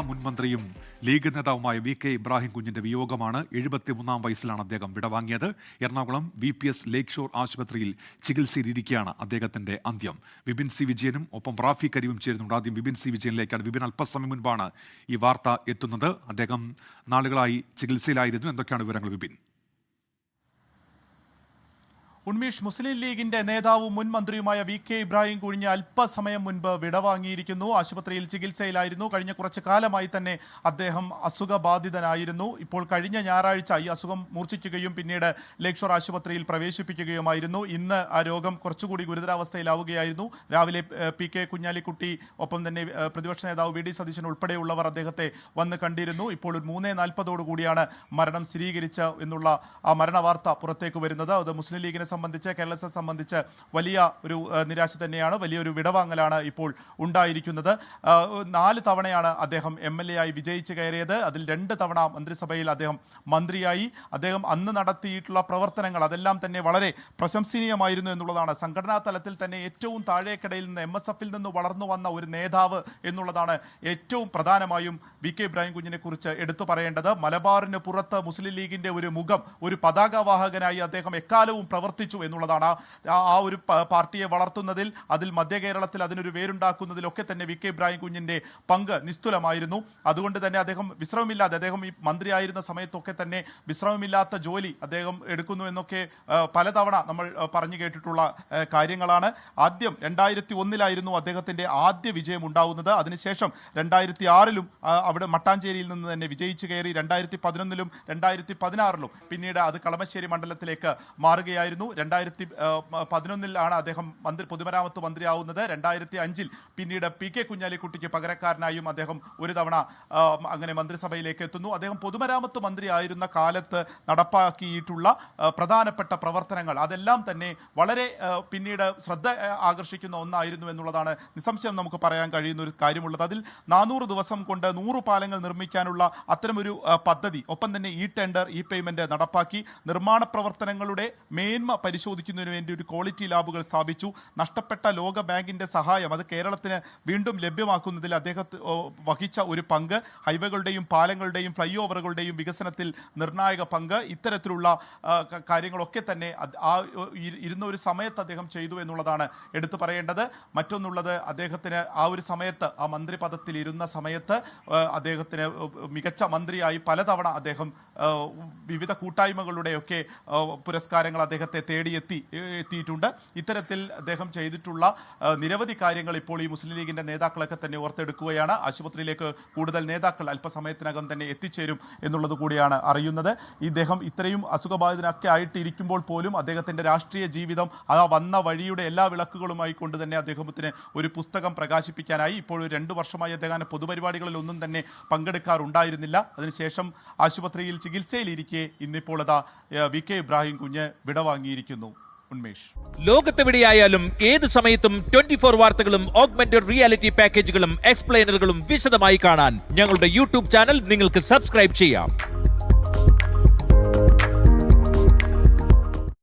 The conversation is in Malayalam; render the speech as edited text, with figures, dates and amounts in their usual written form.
മുൻമന്ത്രിയും ലീഗ് നേതാവുമായ വി.കെ. ഇബ്രാഹിം കുഞ്ഞിന്റെ വിയോഗമാണ്. 73 വയസ്സിലാണ് അദ്ദേഹം വിടവാങ്ങിയത്. എറണാകുളം VPS ലേക്ക് ഷോർ ആശുപത്രിയിൽ ചികിത്സയിലിരിക്കെയാണ് അദ്ദേഹത്തിന്റെ അന്ത്യം. വിപിൻ സി വിജയനും ഒപ്പം റാഫി കരീമും ചേരുന്നുണ്ട്. ആദ്യം വിപിൻ സി വിജയനിലേക്കാണ്. വിപിൻ, അല്പസമയം മുൻപാണ് ഈ വാർത്ത എത്തുന്നത്. അദ്ദേഹം നാളുകളായി ചികിത്സയിലായിരുന്നു. എന്തൊക്കെയാണ് വിവരങ്ങൾ വിപിൻ? ഉന്മേഷ്, മുസ്ലിം ലീഗിന്റെ നേതാവും മുൻ മന്ത്രിയുമായ വി.കെ. ഇബ്രാഹിം കുഞ്ഞ് അല്പസമയം മുൻപ് വിടവാങ്ങിയിരിക്കുന്നു. ആശുപത്രിയിൽ ചികിത്സയിലായിരുന്നു. കഴിഞ്ഞ കുറച്ച് കാലമായി തന്നെ അദ്ദേഹം അസുഖബാധിതനായിരുന്നു. ഇപ്പോൾ കഴിഞ്ഞ ഞായറാഴ്ച ഈ അസുഖം മൂർച്ഛിക്കുകയും പിന്നീട് ലേക്ക് ഷോർ ആശുപത്രിയിൽ പ്രവേശിപ്പിക്കുകയുമായിരുന്നു. ഇന്ന് ആ രോഗം കുറച്ചുകൂടി ഗുരുതരാവസ്ഥയിലാവുകയായിരുന്നു. രാവിലെ P.K. കുഞ്ഞാലിക്കുട്ടി, ഒപ്പം തന്നെ പ്രതിപക്ഷ നേതാവ് V.D. സതീശൻ ഉൾപ്പെടെയുള്ളവർ അദ്ദേഹത്തെ വന്ന് കണ്ടിരുന്നു. ഇപ്പോൾ 3:40 കൂടിയാണ് മരണം സ്ഥിരീകരിച്ച എന്നുള്ള ആ മരണവാർത്ത പുറത്തേക്ക് വരുന്നത്. അത് മുസ്ലിം ലീഗിനെ സംബന്ധിച്ച്, കേരളത്തെ സംബന്ധിച്ച് വലിയ ഒരു നിരാശ തന്നെയാണ്. വലിയൊരു വിടവാങ്ങലാണ് ഇപ്പോൾ ഉണ്ടായിരിക്കുന്നത്. 4 തവണയാണ് അദ്ദേഹം MLA ആയി വിജയിച്ച് കയറിയത്. അതിൽ 2 തവണ മന്ത്രിസഭയിൽ അദ്ദേഹം മന്ത്രിയായി. അദ്ദേഹം അന്ന് നടത്തിയിട്ടുള്ള പ്രവർത്തനങ്ങൾ അതെല്ലാം തന്നെ വളരെ പ്രശംസനീയമായിരുന്നു എന്നുള്ളതാണ്. സംഘടനാ തലത്തിൽ തന്നെ ഏറ്റവും താഴേക്കിടയിൽ നിന്ന് MSF-ൽ നിന്ന് വളർന്നു വന്ന ഒരു നേതാവ് എന്നുള്ളതാണ് ഏറ്റവും പ്രധാനമായും വി.കെ. ഇബ്രാഹിം കുഞ്ഞിനെ കുറിച്ച് എടുത്തു പറയേണ്ടത്. മലബാറിന് പുറത്ത് മുസ്ലിം ലീഗിന്റെ ഒരു മുഖം, ഒരു പതാകവാഹകനായി അദ്ദേഹം എക്കാലവും പ്രവർത്തിച്ചു എന്നുള്ളതാണ്. ആ ഒരു പാർട്ടിയെ വളർത്തുന്നതിൽ, അതിൽ മധ്യ കേരളത്തിൽ അതിനൊരു വേരുണ്ടാക്കുന്നതിലൊക്കെ തന്നെ വി.കെ. ഇബ്രാഹിം കുഞ്ഞിന്റെ പങ്ക് നിസ്തുലമായിരുന്നു. അതുകൊണ്ട് തന്നെ അദ്ദേഹം വിശ്രമമില്ലാതെ, അദ്ദേഹം ഈ മന്ത്രിയായിരുന്ന സമയത്തൊക്കെ തന്നെ വിശ്രമമില്ലാത്ത ജോലി അദ്ദേഹം എടുക്കുന്നു എന്നൊക്കെ പലതവണ നമ്മൾ പറഞ്ഞു കേട്ടിട്ടുള്ള കാര്യങ്ങളാണ്. ആദ്യം 2001-ലായിരുന്നു അദ്ദേഹത്തിന്റെ ആദ്യ വിജയം ഉണ്ടാവുന്നത്. അതിനുശേഷം 2006-ലും അവിടെ മട്ടാഞ്ചേരിയിൽ നിന്ന് തന്നെ വിജയിച്ചു കയറി. 2011-ലും 2016-ലും പിന്നീട് അത് കളമശ്ശേരി മണ്ഡലത്തിലേക്ക് മാറുകയായിരുന്നു. 2011-ലാണ് അദ്ദേഹം പൊതുമരാമത്ത് മന്ത്രിയാവുന്നത്. 2005-ൽ പിന്നീട് P.K. കുഞ്ഞാലിക്കുട്ടിക്ക് പകരക്കാരനായും അദ്ദേഹം ഒരു തവണ അങ്ങനെ മന്ത്രിസഭയിലേക്ക് എത്തുന്നു. അദ്ദേഹം പൊതുമരാമത്ത് മന്ത്രിയായിരുന്ന കാലത്ത് നടപ്പാക്കിയിട്ടുള്ള പ്രധാനപ്പെട്ട പ്രവർത്തനങ്ങൾ അതെല്ലാം തന്നെ വളരെ പിന്നീട് ശ്രദ്ധ ആകർഷിക്കുന്ന ഒന്നായിരുന്നു എന്നുള്ളതാണ് നിസ്സംശയം നമുക്ക് പറയാൻ കഴിയുന്ന ഒരു കാര്യമുള്ളത്. അതിൽ 400 ദിവസം കൊണ്ട് 100 പാലങ്ങൾ നിർമ്മിക്കാനുള്ള അത്തരമൊരു പദ്ധതി, ഒപ്പം തന്നെ ടെൻഡർ, പേയ്മെന്റ് നടപ്പാക്കി. നിർമ്മാണ പ്രവർത്തനങ്ങളുടെ മേന്മ പരിശോധിക്കുന്നതിന് വേണ്ടി ഒരു ക്വാളിറ്റി ലാബുകൾ സ്ഥാപിച്ചു. നഷ്ടപ്പെട്ട ലോക ബാങ്കിന്റെ സഹായം അത് കേരളത്തിന് വീണ്ടും ലഭ്യമാക്കുന്നതിൽ അദ്ദേഹം വഹിച്ച ഒരു പങ്ക്, ഹൈവേകളുടെയും പാലങ്ങളുടെയും ഫ്ലൈ ഓവറുകളുടെയും വികസനത്തിൽ നിർണായക പങ്ക്, ഇത്തരത്തിലുള്ള കാര്യങ്ങളൊക്കെ തന്നെ ഇരുന്ന ഒരു സമയത്ത് അദ്ദേഹം ചെയ്തു എന്നുള്ളതാണ് എടുത്തു പറയേണ്ടത്. മറ്റൊന്നുള്ളത്, അദ്ദേഹത്തിന് ആ ഒരു സമയത്ത്, ആ മന്ത്രി പദത്തിൽ ഇരുന്ന സമയത്ത് അദ്ദേഹത്തിന് മികച്ച മന്ത്രിയായി പലതവണ അദ്ദേഹം വിവിധ കൂട്ടായ്മകളുടെയൊക്കെ പുരസ്കാരങ്ങൾ അദ്ദേഹത്തെ എത്തിയിട്ടുണ്ട്. ഇത്തരത്തിൽ അദ്ദേഹം ചെയ്തിട്ടുള്ള നിരവധി കാര്യങ്ങൾ ഇപ്പോൾ ഈ മുസ്ലിം ലീഗിന്റെ നേതാക്കളൊക്കെ തന്നെ ഓർത്തെടുക്കുകയാണ്. ആശുപത്രിയിലേക്ക് കൂടുതൽ നേതാക്കൾ അല്പസമയത്തിനകം തന്നെ എത്തിച്ചേരും എന്നുള്ളത് കൂടിയാണ് അറിയുന്നത്. ഇദ്ദേഹം ഇത്രയും അസുഖബാധിതനൊക്കെ ആയിട്ടിരിക്കുമ്പോൾ പോലും അദ്ദേഹത്തിന്റെ രാഷ്ട്രീയ ജീവിതം ആ വന്ന വഴിയുടെ എല്ലാ വിളക്കുകളുമായി കൊണ്ട് തന്നെ അദ്ദേഹത്തിന് ഒരു പുസ്തകം പ്രകാശിപ്പിക്കാനായി. ഇപ്പോൾ 2 വർഷമായി അദ്ദേഹം പൊതുപരിപാടികളിൽ ഒന്നും തന്നെ പങ്കെടുക്കാറുണ്ടായിരുന്നില്ല. അതിനുശേഷം ആശുപത്രിയിൽ ചികിത്സയിലിരിക്കെ ഇന്നിപ്പോൾ വി.കെ. ഇബ്രാഹിം കുഞ്ഞ് വിടവാങ്ങിയിരിക്കുന്നു. ഉന്മേഷ്, ലോകത്തെവിടെയായാലും ഏത് സമയത്തും 24 വാർത്തകളും ഓഗ്മെന്റഡ് റിയാലിറ്റി പാക്കേജുകളും എക്സ്പ്ലെയിനറുകളും വിശദമായി കാണാൻ ഞങ്ങളുടെ YouTube ചാനൽ നിങ്ങൾക്ക് സബ്സ്ക്രൈബ് ചെയ്യാം.